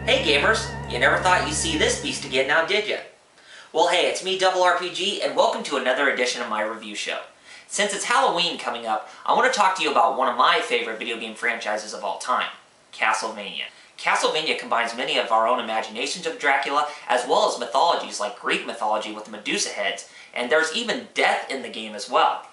Hey gamers, you never thought you'd see this beast again now, did ya? Well hey, it's me RRPG and welcome to another edition of my review show. Since it's Halloween coming up, I want to talk to you about one of my favorite video game franchises of all time, Castlevania. Castlevania combines many of our own imaginations of Dracula as well as mythologies like Greek mythology with Medusa heads, and there's even death in the game as well.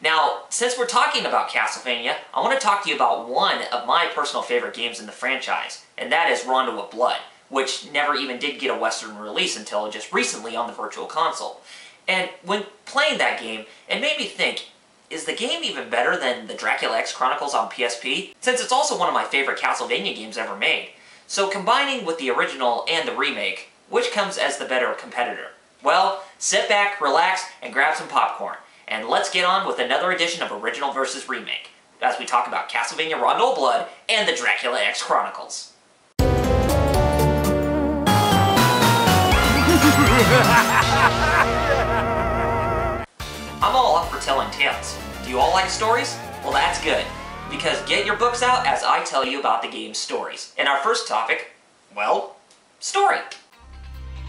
Now, since we're talking about Castlevania, I want to talk to you about one of my personal favorite games in the franchise, and that is Rondo of Blood, which never even did get a Western release until just recently on the Virtual Console. And when playing that game, it made me think, is the game even better than the Dracula X Chronicles on PSP? Since it's also one of my favorite Castlevania games ever made. So combining with the original and the remake, which comes as the better competitor? Well, sit back, relax, and grab some popcorn. And let's get on with another edition of Original vs. Remake, as we talk about Castlevania Rondo of Blood and the Dracula X Chronicles. I'm all up for telling tales. Do you all like stories? Well, that's good, because get your books out as I tell you about the game's stories. And our first topic, well, story.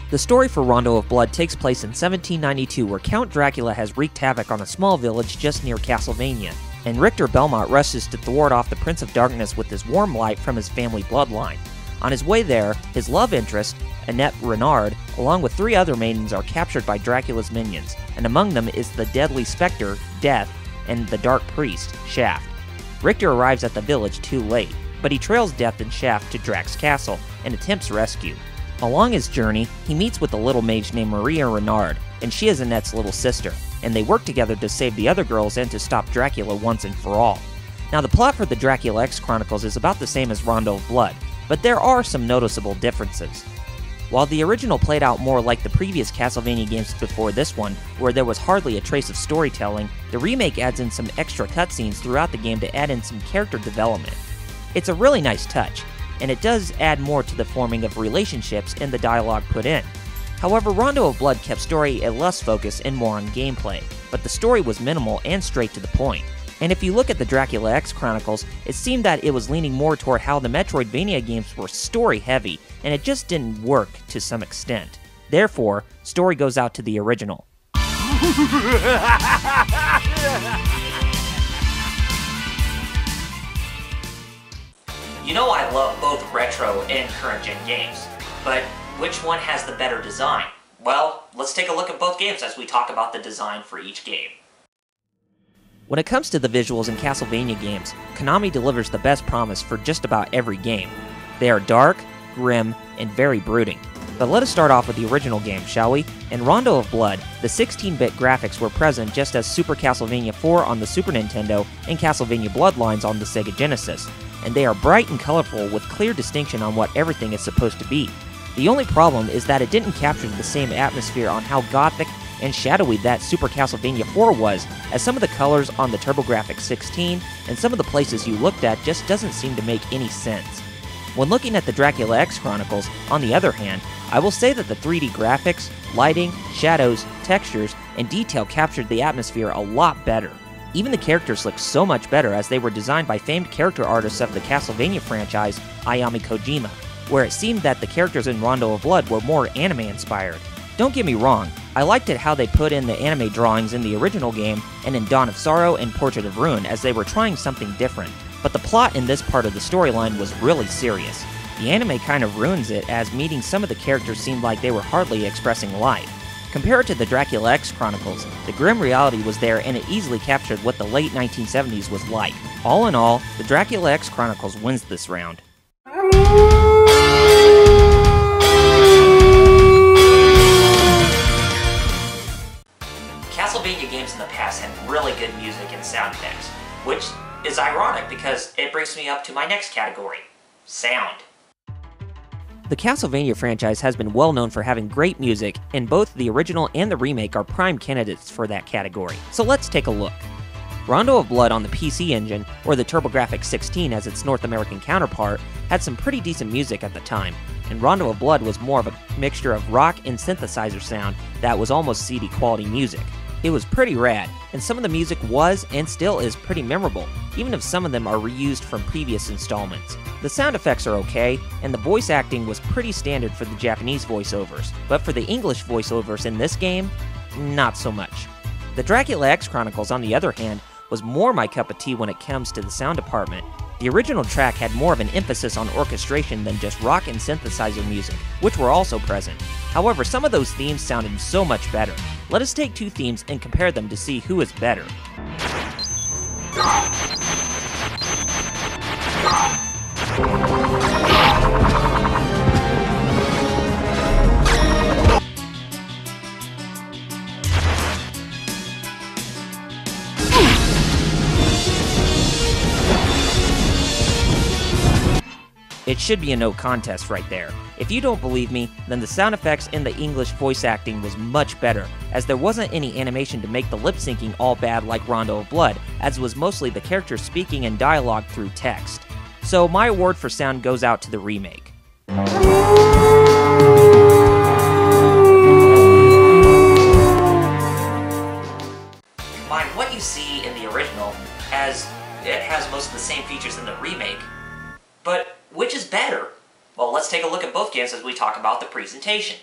The story for Rondo of Blood takes place in 1792, where Count Dracula has wreaked havoc on a small village just near Castlevania, and Richter Belmont rushes to thwart off the Prince of Darkness with his warm light from his family bloodline. On his way there, his love interest, Annette Renard, along with 3 other maidens are captured by Dracula's minions, and among them is the deadly specter, Death, and the dark priest, Shaft. Richter arrives at the village too late, but he trails Death and Shaft to Drac's castle and attempts rescue. Along his journey, he meets with a little mage named Maria Renard, and she is Annette's little sister, and they work together to save the other girls and to stop Dracula once and for all. Now the plot for the Dracula X Chronicles is about the same as Rondo of Blood, but there are some noticeable differences. While the original played out more like the previous Castlevania games before this one, where there was hardly a trace of storytelling, the remake adds in some extra cutscenes throughout the game to add in some character development. It's a really nice touch, and it does add more to the forming of relationships and the dialogue put in. However, Rondo of Blood kept story a less focus and more on gameplay, but the story was minimal and straight to the point. And if you look at the Dracula X Chronicles, it seemed that it was leaning more toward how the Metroidvania games were story heavy, and it just didn't work to some extent. Therefore, story goes out to the original. You know I love both retro and current gen games, but which one has the better design? Well, let's take a look at both games as we talk about the design for each game. When it comes to the visuals in Castlevania games, Konami delivers the best promise for just about every game. They are dark, grim, and very brooding. But let us start off with the original game, shall we? In Rondo of Blood, the 16-bit graphics were present just as Super Castlevania 4 on the Super Nintendo and Castlevania Bloodlines on the Sega Genesis, and they are bright and colorful with clear distinction on what everything is supposed to be. The only problem is that it didn't capture the same atmosphere on how gothic and shadowy that Super Castlevania 4 was, as some of the colors on the TurboGrafx 16 and some of the places you looked at just doesn't seem to make any sense. When looking at the Dracula X Chronicles, on the other hand, I will say that the 3D graphics, lighting, shadows, textures, and detail captured the atmosphere a lot better. Even the characters look so much better as they were designed by famed character artists of the Castlevania franchise, Ayami Kojima, where it seemed that the characters in Rondo of Blood were more anime inspired. Don't get me wrong, I liked it how they put in the anime drawings in the original game and in Dawn of Sorrow and Portrait of Ruin as they were trying something different, but the plot in this part of the storyline was really serious. The anime kind of ruins it as meeting some of the characters seemed like they were hardly expressing life. Compared to the Dracula X Chronicles, the grim reality was there and it easily captured what the late 1970s was like. All in all, the Dracula X Chronicles wins this round. Castlevania games in the past had really good music and sound effects, which is ironic because it brings me up to my next category, sound. The Castlevania franchise has been well known for having great music, and both the original and the remake are prime candidates for that category, so let's take a look. Rondo of Blood on the PC Engine, or the TurboGrafx 16 as its North American counterpart, had some pretty decent music at the time, and Rondo of Blood was more of a mixture of rock and synthesizer sound that was almost CD quality music. It was pretty rad, and some of the music was and still is pretty memorable, even if some of them are reused from previous installments. The sound effects are okay, and the voice acting was pretty standard for the Japanese voiceovers, but for the English voiceovers in this game, not so much. The Dracula X Chronicles, on the other hand, was more my cup of tea when it comes to the sound department. The original track had more of an emphasis on orchestration than just rock and synthesizer music, which were also present. However, some of those themes sounded so much better. Let us take two themes and compare them to see who is better. It should be a no contest right there. If you don't believe me, then the sound effects and the English voice acting was much better, as there wasn't any animation to make the lip syncing all bad like Rondo of Blood, as it was mostly the characters speaking and dialogue through text. So my award for sound goes out to the remake. Mind what you see in the original, as it has most of the same features in the remake, but which is better? Well, let's take a look at both games as we talk about the presentation.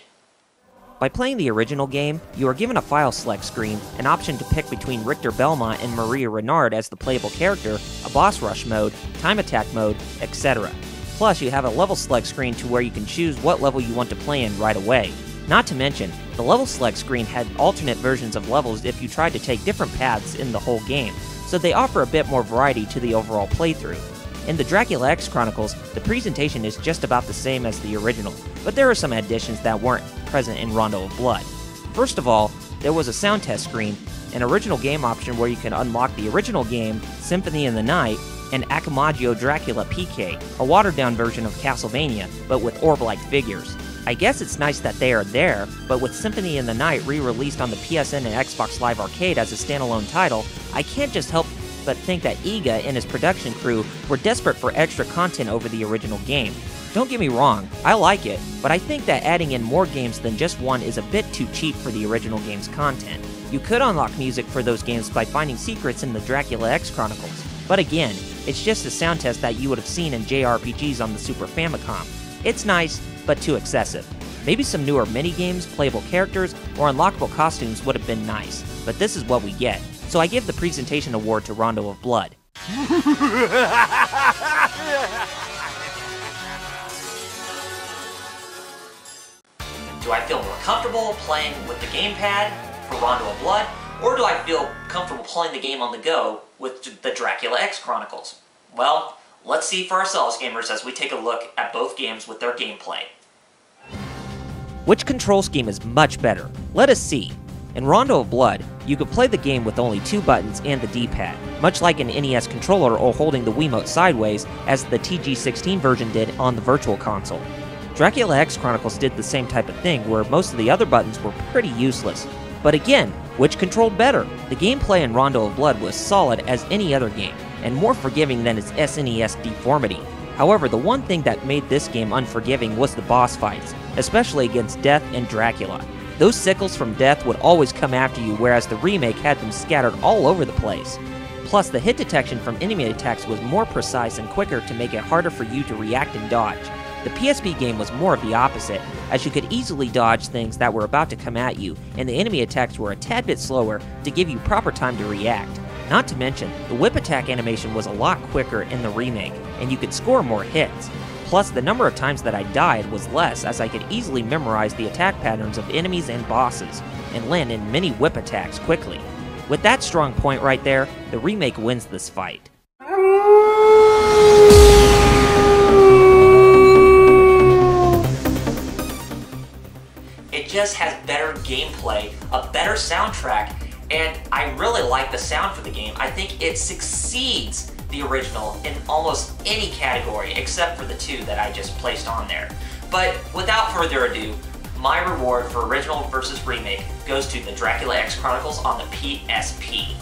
By playing the original game, you are given a file select screen, an option to pick between Richter Belmont and Maria Renard as the playable character, a boss rush mode, time attack mode, etc. Plus, you have a level select screen to where you can choose what level you want to play in right away. Not to mention, the level select screen had alternate versions of levels if you tried to take different paths in the whole game, so they offer a bit more variety to the overall playthrough. In the Dracula X Chronicles, the presentation is just about the same as the original, but there are some additions that weren't present in Rondo of Blood. First of all, there was a sound test screen, an original game option where you can unlock the original game, Symphony in the Night, and Akamajo Dracula PK, a watered-down version of Castlevania, but with orb-like figures. I guess it's nice that they are there, but with Symphony in the Night re-released on the PSN and Xbox Live Arcade as a standalone title, I can't just help but think that Iga and his production crew were desperate for extra content over the original game. Don't get me wrong, I like it, but I think that adding in more games than just one is a bit too cheap for the original game's content. You could unlock music for those games by finding secrets in the Dracula X Chronicles, but again, it's just a sound test that you would have seen in JRPGs on the Super Famicom. It's nice, but too excessive. Maybe some newer mini-games, playable characters, or unlockable costumes would have been nice, but this is what we get. So I give the presentation award to Rondo of Blood. Do I feel more comfortable playing with the gamepad for Rondo of Blood, or do I feel comfortable playing the game on the go with the Dracula X Chronicles? Well, let's see for ourselves, gamers, as we take a look at both games with their gameplay. Which control scheme is much better? Let us see. In Rondo of Blood, you could play the game with only 2 buttons and the D-pad, much like an NES controller or holding the Wiimote sideways, as the TG16 version did on the Virtual Console. Dracula X Chronicles did the same type of thing, where most of the other buttons were pretty useless. But again, which controlled better? The gameplay in Rondo of Blood was solid as any other game, and more forgiving than its SNES deformity. However, the one thing that made this game unforgiving was the boss fights, especially against Death and Dracula. Those sickles from Death would always come after you, whereas the remake had them scattered all over the place. Plus, the hit detection from enemy attacks was more precise and quicker to make it harder for you to react and dodge. The PSP game was more of the opposite, as you could easily dodge things that were about to come at you, and the enemy attacks were a tad bit slower to give you proper time to react. Not to mention, the whip attack animation was a lot quicker in the remake, and you could score more hits. Plus, the number of times that I died was less, as I could easily memorize the attack patterns of enemies and bosses, and land in many whip attacks quickly. With that strong point right there, the remake wins this fight. It just has better gameplay, a better soundtrack, and I really like the sound for the game. I think it succeeds the original in almost any category except for the 2 that I just placed on there. But without further ado, my reward for original versus remake goes to the Dracula X Chronicles on the PSP.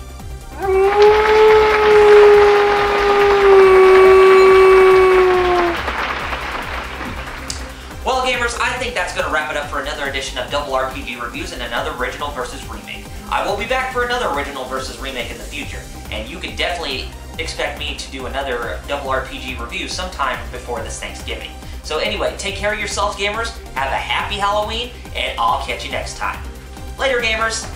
Well, gamers, gamers, I think that's going to wrap it up for another edition of Double RPG Reviews and another original versus remake. I will be back for another original versus remake in the future, and you can definitely expect me to do another Double RPG review sometime before this Thanksgiving. So anyway, take care of yourselves, gamers, have a happy Halloween, and I'll catch you next time. Later, gamers!